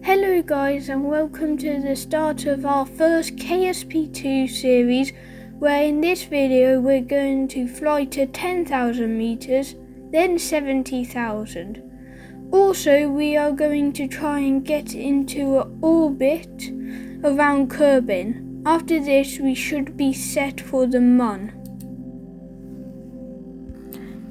Hello guys, and welcome to the start of our first KSP2 series, where in this video we're going to fly to 10,000 meters, then 70,000. Also, we are going to try and get into an orbit around Kerbin. After this, we should be set for the Mun.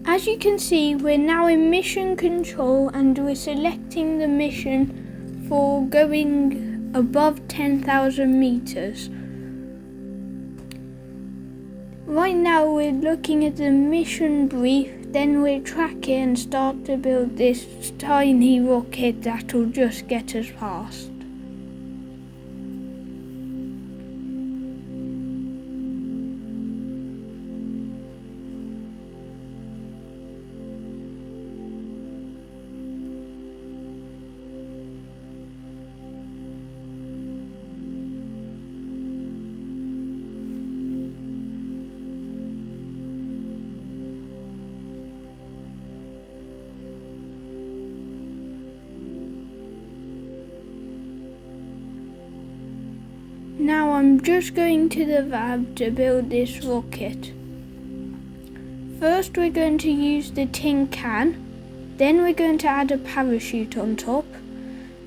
As you can see, we're now in mission control and we're selecting the mission for going above 10,000 meters. Right now we're looking at the mission brief, then we'll track it and start to build this tiny rocket that'll just get us past. Now I'm just going to the lab to build this rocket. First we're going to use the tin can, then we're going to add a parachute on top,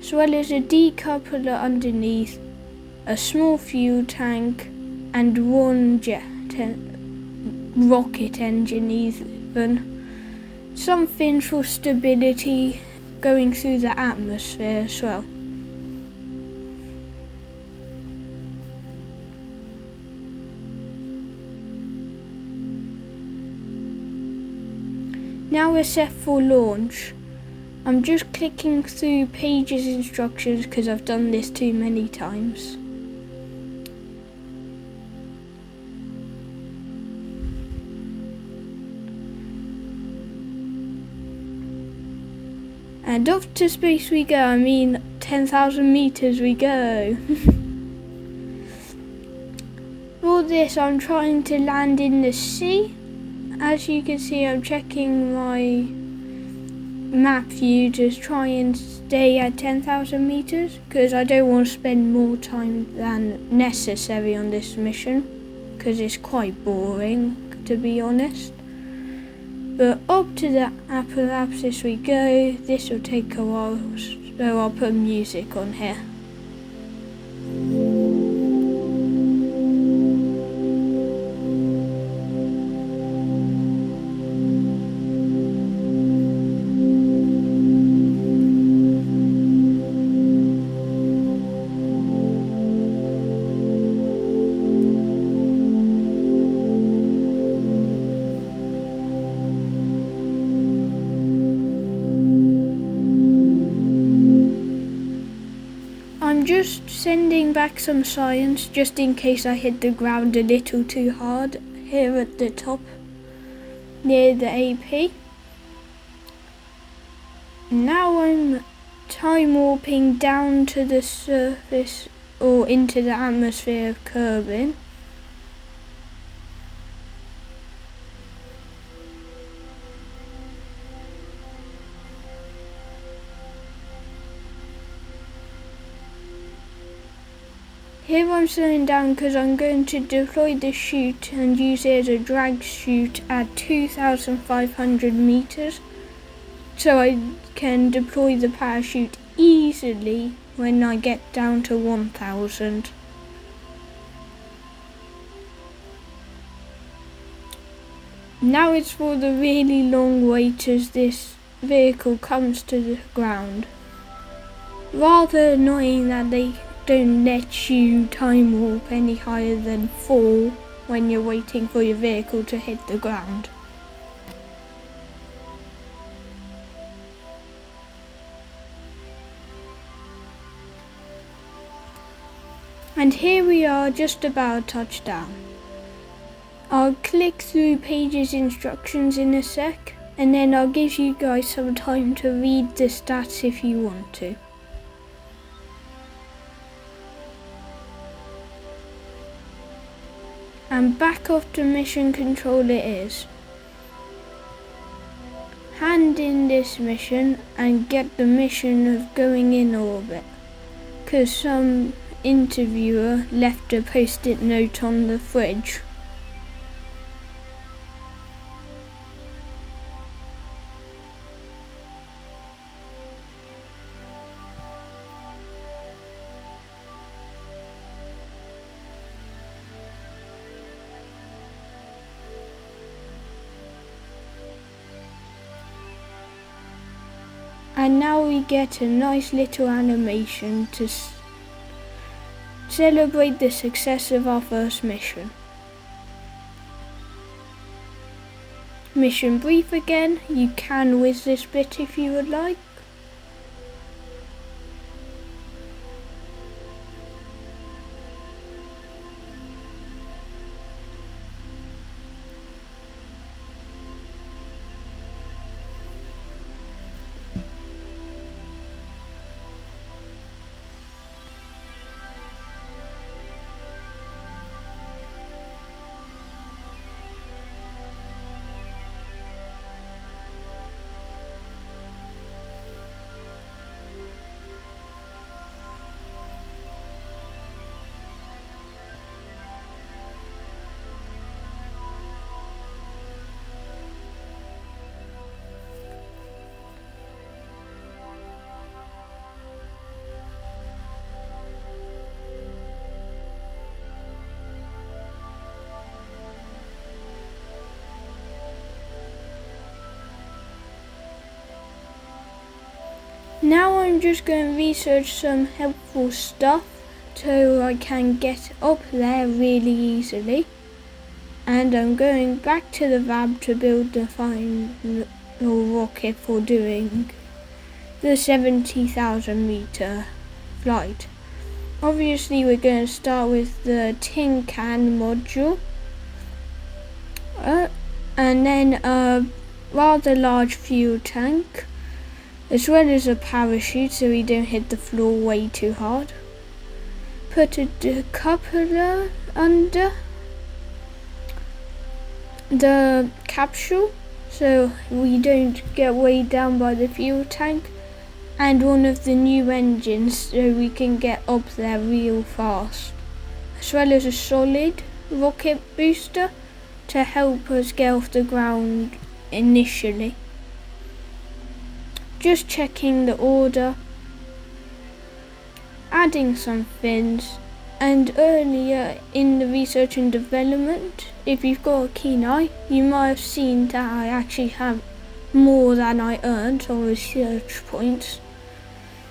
as well as a decoupler underneath, a small fuel tank, and one rocket engine even. Something for stability going through the atmosphere as well. Now we're set for launch. I'm just clicking through pages instructions because I've done this too many times. And off to space we go, 10,000 meters we go. For this I'm trying to land in the sea. As you can see, I'm checking my map view to try and stay at 10,000 meters because I don't want to spend more time than necessary on this mission because it's quite boring, to be honest. But up to the apoapsis we go. This will take a while, so I'll put music on here. I'm just sending back some science just in case I hit the ground a little too hard here at the top near the AP. Now I'm time warping down to the surface or into the atmosphere of Kerbin. Here I'm slowing down because I'm going to deploy the chute and use it as a drag chute at 2,500 meters, so I can deploy the parachute easily when I get down to 1,000. Now it's for the really long wait as this vehicle comes to the ground. Rather annoying that they don't let you time warp any higher than 4 when you're waiting for your vehicle to hit the ground. And here we are, just about touchdown. I'll click through pages instructions in a sec, and then I'll give you guys some time to read the stats if you want to. And back off to mission control it is. Hand in this mission and get the mission of going in orbit. because some interviewer left a post-it note on the fridge. And now we get a nice little animation to celebrate the success of our first mission. Mission brief again, you can whiz this bit if you would like. Now I'm just going to research some helpful stuff so I can get up there really easily. And I'm going back to the lab to build the final rocket for doing the 70,000 meter flight. Obviously we're going to start with the tin can module and then a rather large fuel tank, as well as a parachute so we don't hit the floor way too hard. Put a decoupler under the capsule so we don't get weighed down by the fuel tank, and one of the new engines so we can get up there real fast, as well as a solid rocket booster to help us get off the ground initially. Just checking the order, adding some fins, and earlier in the research and development, if you've got a keen eye, you might have seen that I actually have more than I earned on research points.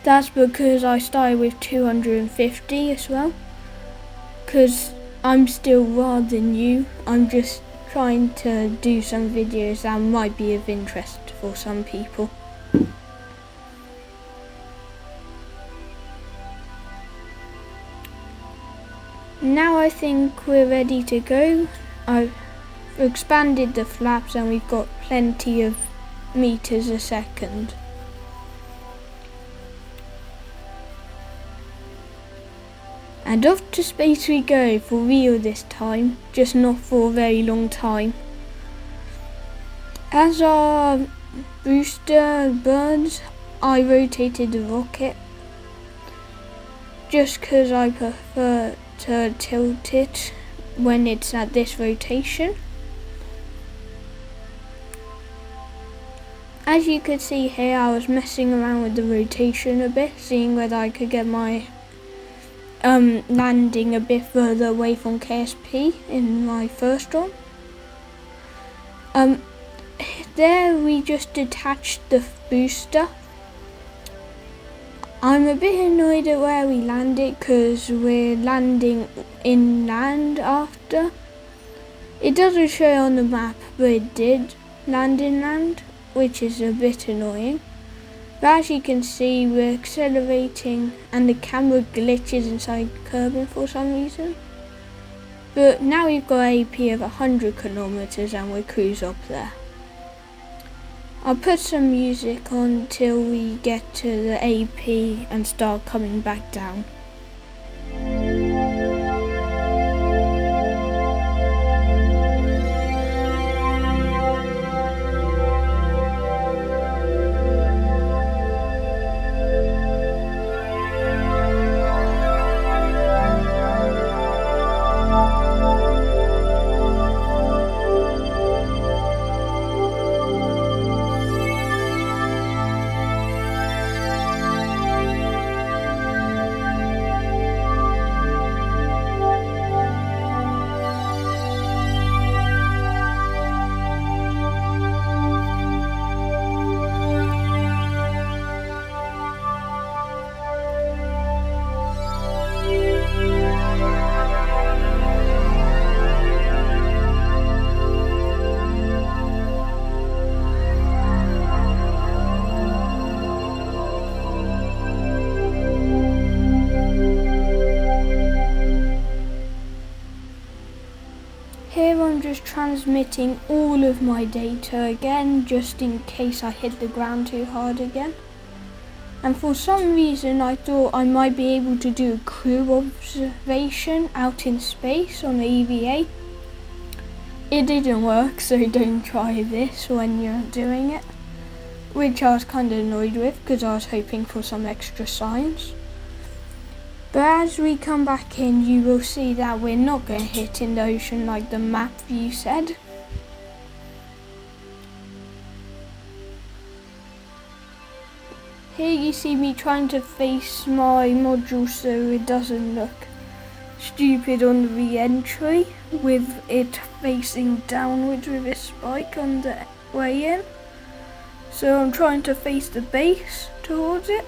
That's because I started with 250 as well, because I'm still rather new. I'm just trying to do some videos that might be of interest for some people. Now I think we're ready to go. I've expanded the flaps and we've got plenty of meters a second. And off to space we go, for real this time, just not for a very long time. As our booster burns, I rotated the rocket, just because I prefer to tilt it when it's at this rotation. As you could see here, I was messing around with the rotation a bit, seeing whether I could get my landing a bit further away from KSP in my first one. There we just detached the booster. I'm a bit annoyed at where we landed because we're landing inland after. It doesn't show on the map, but it did land inland, which is a bit annoying. But as you can see, we're accelerating and the camera glitches inside Kerbin for some reason. But now we've got an AP of 100 kilometers and we're cruise up there. I'll put some music on till we get to the AP and start coming back down. transmitting all of my data again, just in case I hit the ground too hard again. And for some reason I thought I might be able to do a crew observation out in space on the EVA. It didn't work, so don't try this when you're doing it, which I was kind of annoyed with because I was hoping for some extra science. But as we come back in, you will see that we're not going to hit in the ocean like the map view said. Here you see me trying to face my module so it doesn't look stupid on the re-entry, with it facing downwards with a spike on the way in. So I'm trying to face the base towards it.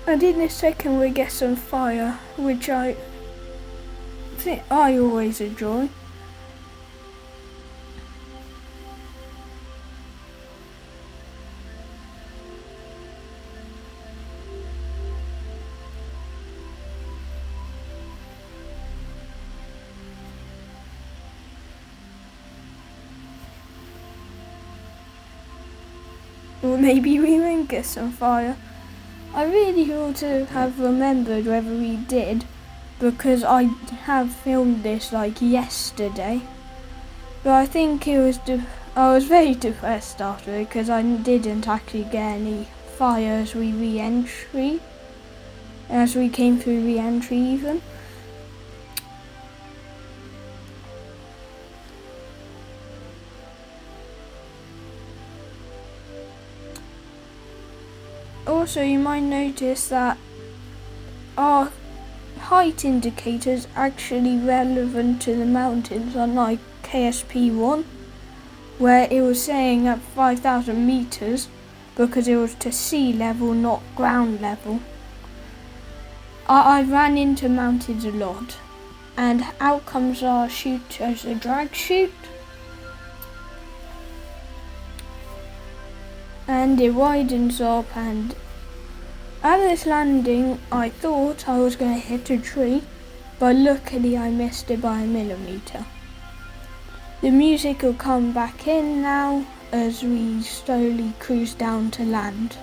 And in a second we get some fire, which I think I always enjoy. Or maybe we won't get some fire. I really ought to have remembered whether we did, because I have filmed this like yesterday. But I think I was very depressed after it because I didn't actually get any fire as we came through re-entry even. Also, you might notice that our height indicator is actually relevant to the mountains, unlike KSP1, where it was saying at 5,000 meters because it was to sea level, not ground level. I ran into mountains a lot, and out comes our chute as a drag chute. And it widens up, and at this landing I thought I was going to hit a tree, but luckily I missed it by a millimeter. The music will come back in now as we slowly cruise down to land.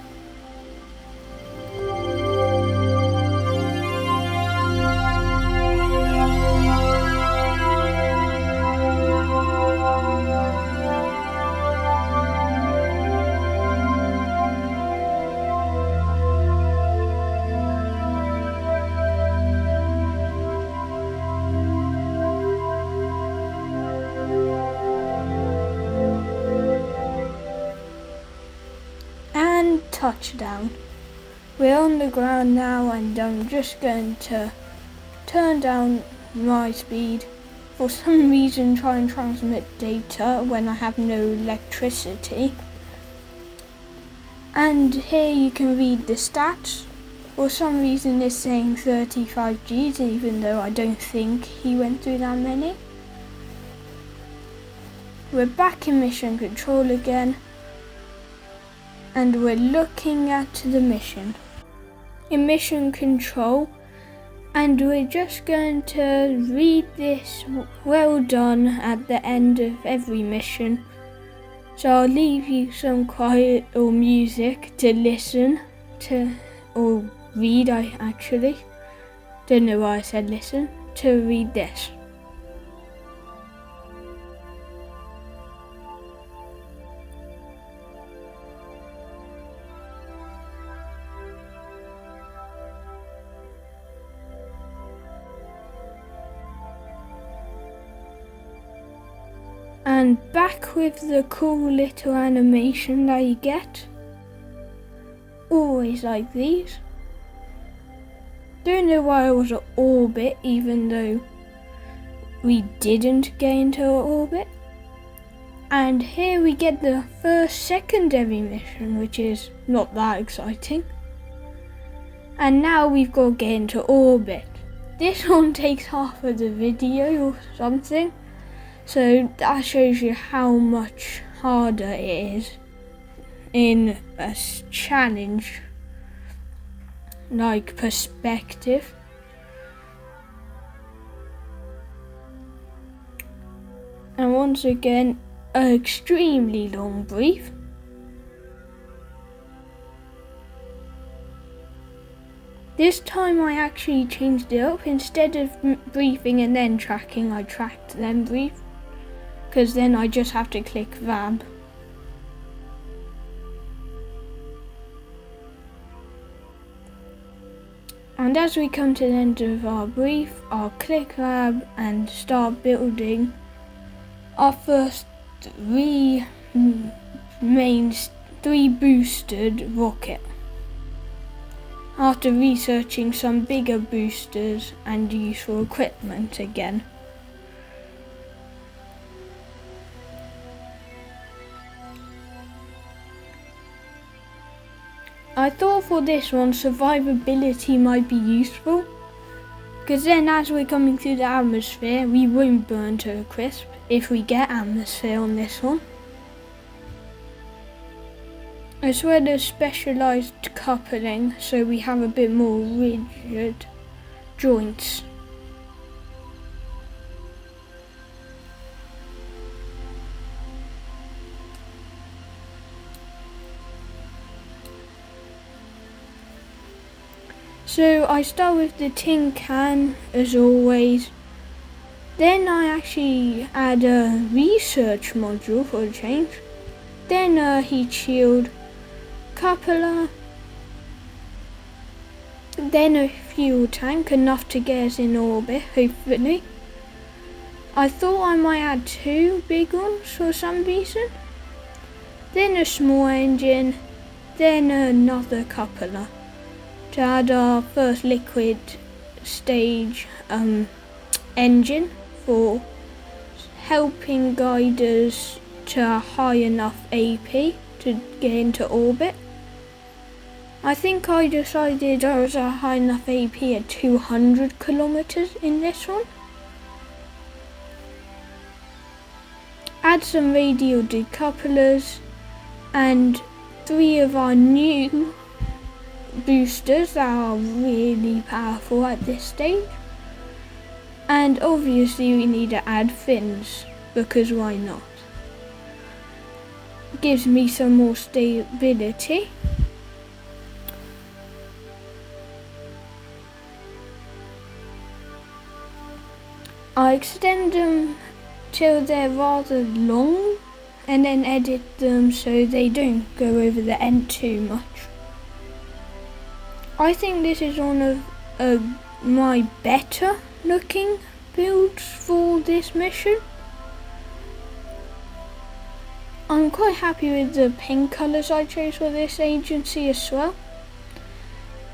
Touchdown. We're on the ground now, and I'm just going to turn down my speed. For some reason try and transmit data when I have no electricity. And here you can read the stats. For some reason it's saying 35 Gs, even though I don't think he went through that many. We're back in mission control again, and we're looking at the mission. In mission control, and we're just going to read this well done at the end of every mission. So I'll leave you some quiet or music to listen to, or read. I actually don't know why I said listen, to read this. And back with the cool little animation that you get. Always like these. Don't know why I was at orbit, even though we didn't get into orbit. And here we get the first secondary mission, which is not that exciting. And now we've got to get into orbit. This one takes half of the video or something. So that shows you how much harder it is in a challenge like perspective. And once again, an extremely long brief. This time I actually changed it up. Instead of briefing and then tracking, I tracked then brief. Because then I just have to click VAB. And as we come to the end of our brief, I'll click VAB and start building our first three boosted rocket. After researching some bigger boosters and useful equipment again. I thought for this one survivability might be useful, because then as we're coming through the atmosphere we won't burn to a crisp if we get atmosphere on this one. As well as specialised coupling, so we have a bit more rigid joints. So I start with the tin can as always. Then I actually add a research module for a change. Then a heat shield, cupola, then a fuel tank, enough to get us in orbit, hopefully. I thought I might add 2 big ones for some reason. Then a small engine, then another cupola to add our first liquid stage engine for helping guide us to a high enough AP to get into orbit. I think I decided I was a high enough AP at 200 kilometers in this one. Add some radial decouplers and 3 of our new boosters that are really powerful at this stage. And obviously we need to add fins, because why not? Gives me some more stability. I extend them till they're rather long and then edit them so they don't go over the end too much. I think this is one of my better looking builds for this mission. I'm quite happy with the pink colours I chose for this agency as well.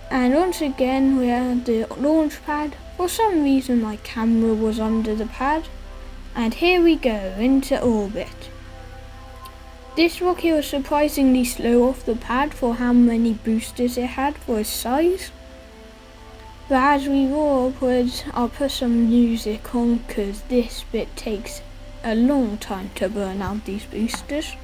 And once again we had the launch pad. For some reason my camera was under the pad. And here we go into orbit. This rocket was surprisingly slow off the pad for how many boosters it had for its size. But as we roar upwards, I'll put some music on because this bit takes a long time to burn out these boosters.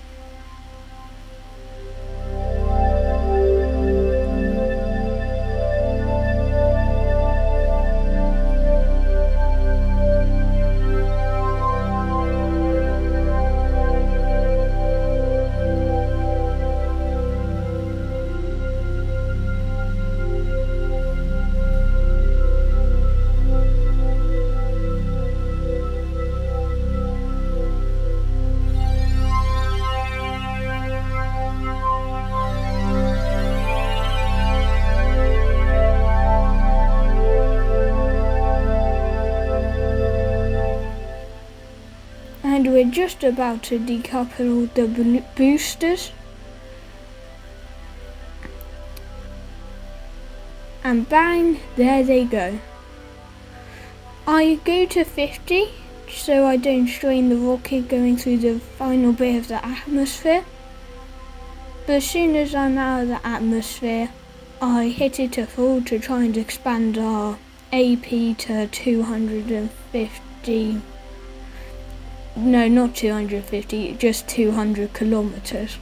And we're just about to decouple the boosters. And bang, there they go. I go to 50 so I don't strain the rocket going through the final bit of the atmosphere. But as soon as I'm out of the atmosphere, I hit it to full to try and expand our AP to 250. No, not 250, just 200 kilometers.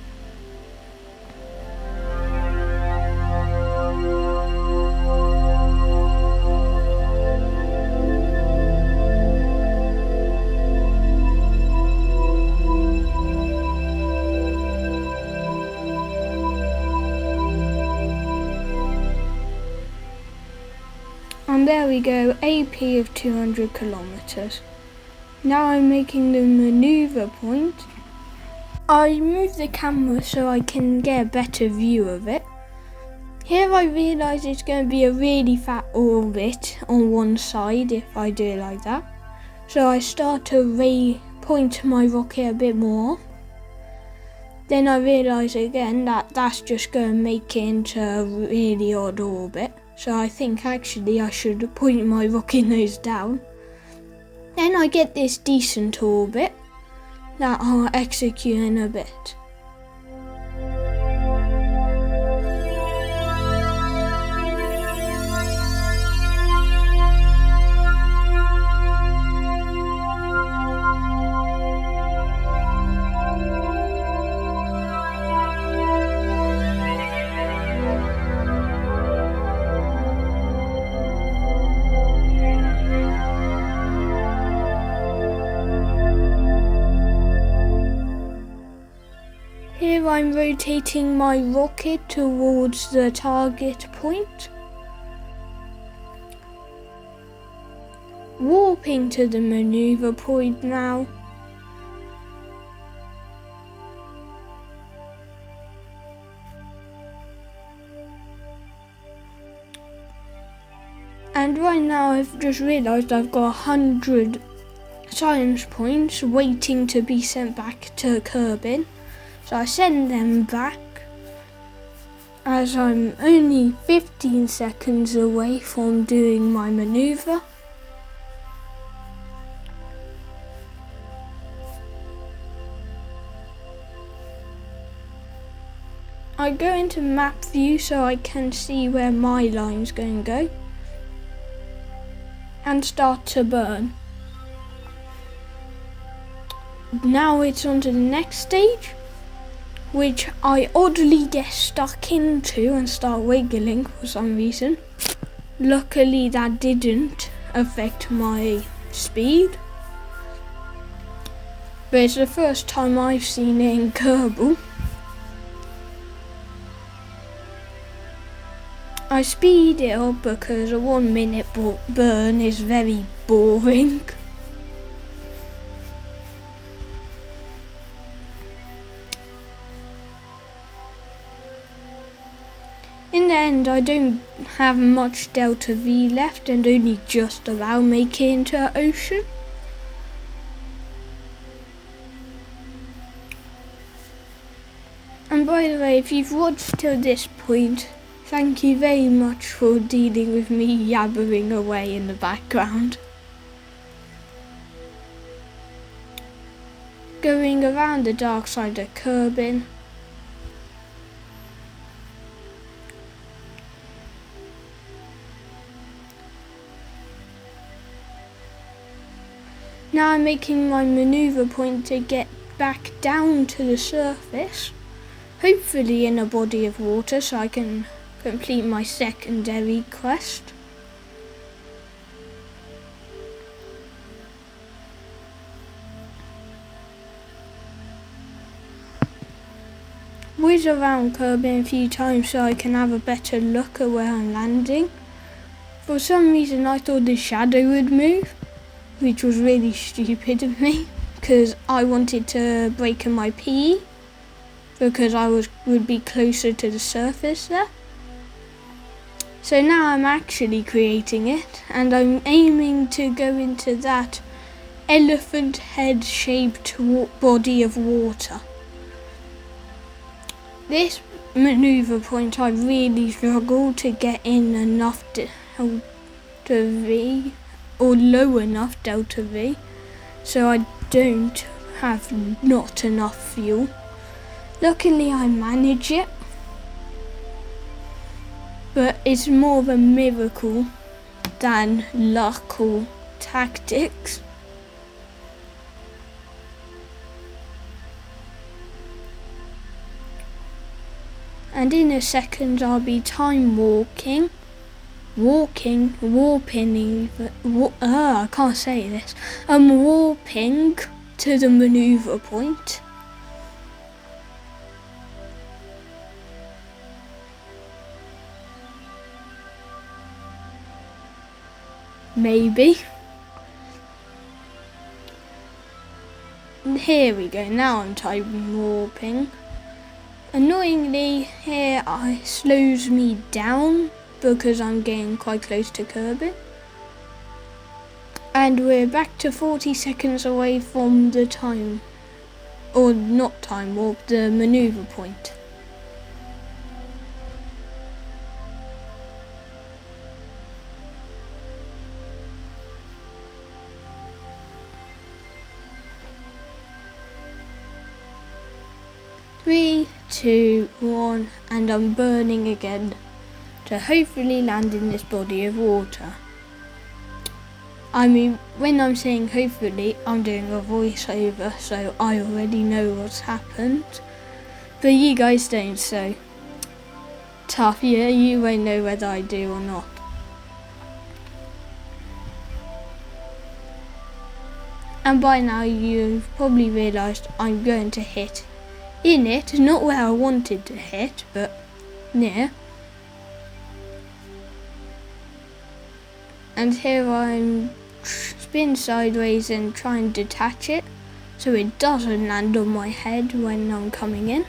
And there we go, AP of 200 kilometers. Now I'm making the maneuver point. I move the camera so I can get a better view of it. Here I realise it's going to be a really fat orbit on one side if I do it like that. So I start to point my rocket a bit more. Then I realise again that that's just going to make it into a really odd orbit. So I think actually I should point my rocket nose down. Then I get this decent orbit that I'll execute in a bit. Here I'm rotating my rocket towards the target point. Warping to the maneuver point now. And right now I've just realised I've got 100 science points waiting to be sent back to Kerbin. So I send them back as I'm only 15 seconds away from doing my maneuver. I go into map view so I can see where my line's going to go and start to burn. Now it's on to the next stage, which I oddly get stuck into and start wiggling for some reason. Luckily that didn't affect my speed, but it's the first time I've seen it in Kerbal. I speed it up because a 1 minute burn is very boring. In the end, I don't have much delta V left and only just about make it into an ocean. And by the way, if you've watched till this point, thank you very much for dealing with me yabbering away in the background. Going around the dark side of Kerbin. Now I'm making my maneuver point to get back down to the surface, hopefully in a body of water so I can complete my secondary quest. Whiz around Kerbin a few times so I can have a better look at where I'm landing. For some reason I thought the shadow would move, which was really stupid of me, because I wanted to break in my PE, because I would be closer to the surface there. So now I'm actually creating it, and I'm aiming to go into that elephant head shaped body of water. This maneuver point I really struggled to get in enough delta V, or low enough delta V, so I don't have not enough fuel. Luckily I manage it, but it's more of a miracle than luck or tactics. And in a second I'll be time warping I can't say this. I'm warping to the maneuver point. maybe. Here we go, now I'm time warping. Annoyingly, here it slows me down because I'm getting quite close to curbing. And we're back to 40 seconds away from the time, or not time warp, the manoeuvre point. Three, 2, 1, and I'm burning again to hopefully land in this body of water. I mean, when I'm saying hopefully, I'm doing a voiceover, so I already know what's happened. But you guys don't, so tough, yeah, you won't know whether I do or not. And by now you've probably realised I'm going to hit in it, not where I wanted to hit, but near. And here I'm spin sideways and try and detach it so it doesn't land on my head when I'm coming in.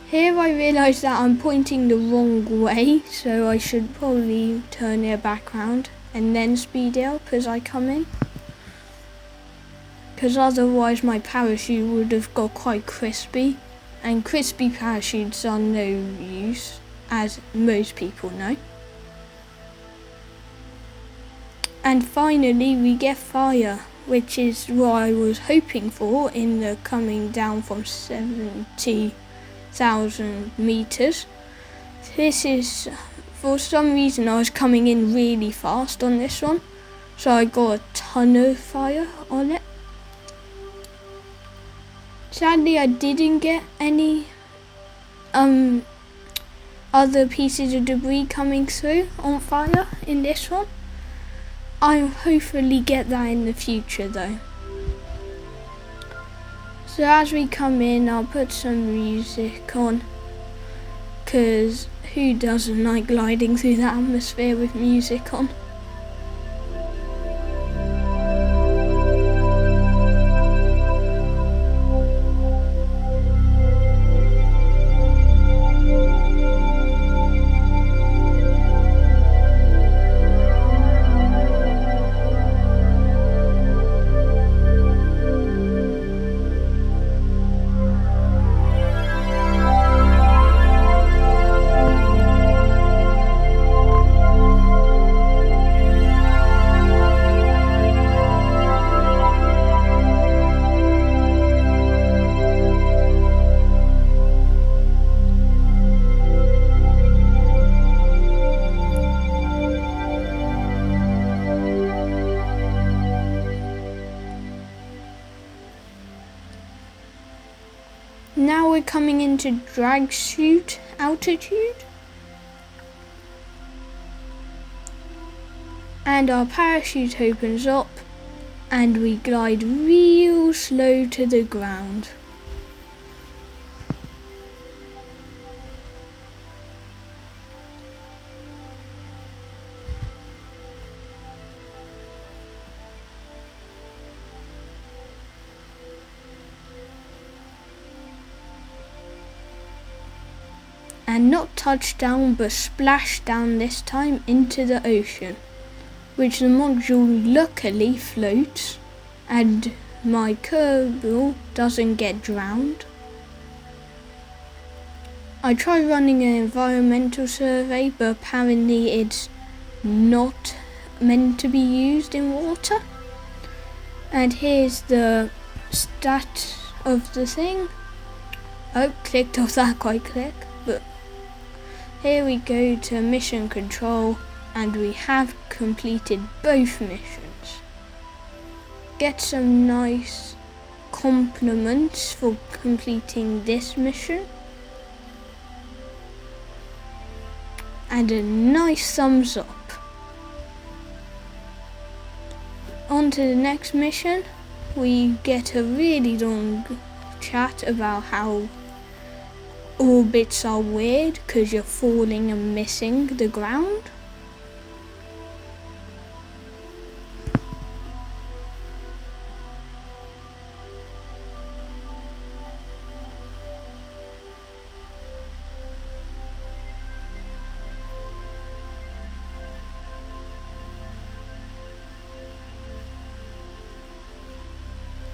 Here I realise that I'm pointing the wrong way, so I should probably turn it back round and then speed it up as I come in. Because otherwise my parachute would have got quite crispy, and crispy parachutes are no use, as most people know. And finally we get fire, which is what I was hoping for in the coming down from 70,000 meters. This is, for some reason I was coming in really fast on this one, so I got a ton of fire on it. Sadly I didn't get any other pieces of debris coming through on fire in this one. I'll hopefully get that in the future though. So as we come in, I'll put some music on, because who doesn't like gliding through the atmosphere with music on? Now we're coming into drag chute altitude, and our parachute opens up and we glide real slow to the ground. And not touchdown but splash down this time into the ocean, which the module luckily floats and my Kerbal doesn't get drowned. I tried running an environmental survey, but apparently it's not meant to be used in water. And here's the stat of the thing. Oh, clicked off that quite quick, but here we go to mission control, and we have completed both missions. Get some nice compliments for completing this mission, and a nice thumbs up. On to the next mission, we get a really long chat about how orbits are weird because you're falling and missing the ground.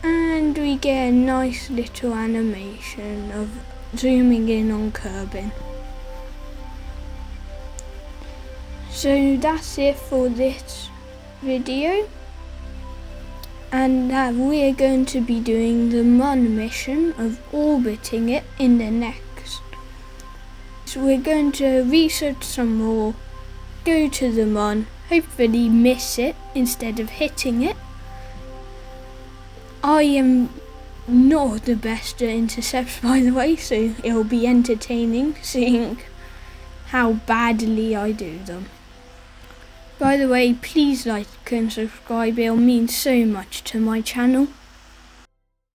And we get a nice little animation of zooming in on Kerbin. So that's it for this video, and we're going to be doing the Mun mission of orbiting it in the next. So we're going to research some more, go to the Mun, hopefully miss it instead of hitting it. I am not the best at intercepts, by the way, so it'll be entertaining seeing how badly I do them. By the way, please like and subscribe, it'll mean so much to my channel.